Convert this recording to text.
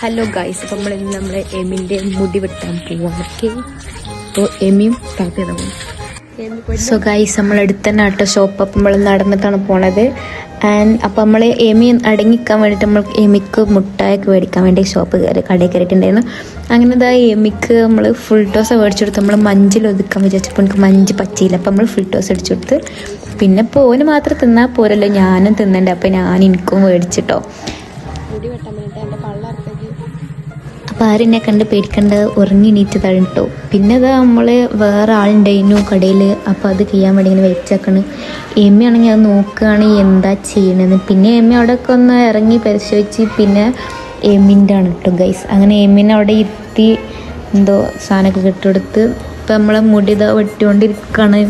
Hello guys, അപ്പോൾ നമ്മൾ എമിൻ്റെ മുടി വെട്ടാൻ പോവാണ്. ഓക്കെ, അപ്പോൾ എമിയും സ്റ്റാർട്ട് ചെയ്താൽ പോകും. സോ ഗൈസ്, നമ്മളടുത്ത് തന്നെ ആട്ടോ ഷോപ്പ്. അപ്പം നമ്മൾ നടന്നിട്ടാണ് പോണത്. ആൻഡ് അപ്പോൾ നമ്മൾ എമി അടങ്ങിക്കാൻ വേണ്ടിയിട്ട് നമ്മൾ എമിക്ക് മുട്ടായൊക്കെ മേടിക്കാൻ വേണ്ടി കടയിൽ കയറിയിട്ടുണ്ടായിരുന്നു. അങ്ങനെ ഇതാ എമിക്ക് നമ്മൾ ഫുൾ ടോസ് മേടിച്ചെടുത്ത്. നമ്മൾ മഞ്ചിൽ ഒതുക്കാൻ വിചാരിച്ചപ്പോൾ എനിക്ക് മഞ്ച് പറ്റിയില്ല. അപ്പം നമ്മൾ ഫുൾ ടോസ് അടിച്ചു കൊടുത്ത്. പിന്നെ പോന് മാത്രം തിന്നാൽ പോരല്ലോ, ഞാനും തിന്നണ്ടേ. അപ്പോൾ എനിക്കും മേടിച്ചിട്ടോ. മുടി വെട്ടാൻ വേണ്ടിയിട്ട് എൻ്റെ പള്ളർത്തേക്ക്. അപ്പോൾ ആരെന്നെ കണ്ട് പേടിക്കണ്ട, ഉറങ്ങി എണീറ്റതാണ് കേട്ടോ. പിന്നെ അത് നമ്മൾ വേറെ ആളുണ്ടായിരുന്നു കടയിൽ. അപ്പോൾ അത് ചെയ്യാൻ വേണ്ടി ഇങ്ങനെ വെച്ചേക്കണ്. എമ്മി ആണെങ്കിൽ അത് നോക്കുകയാണ് എന്താ ചെയ്യണമെന്ന്. പിന്നെ എമ്മി അവിടെയൊക്കെ ഒന്ന് ഇറങ്ങി പരിശോധിച്ച് പിന്നെ എമ്മിൻ്റെ ആണ് കേട്ടോ ഗൈസ്. അങ്ങനെ എമ്മിനെ അവിടെ ഇരുത്തി എന്തോ സാധനമൊക്കെ കെട്ടിയെടുത്ത് ഇപ്പം നമ്മളെ മുടി ഇതാ വെട്ടിക്കൊണ്ടിരിക്കുകയാണ്.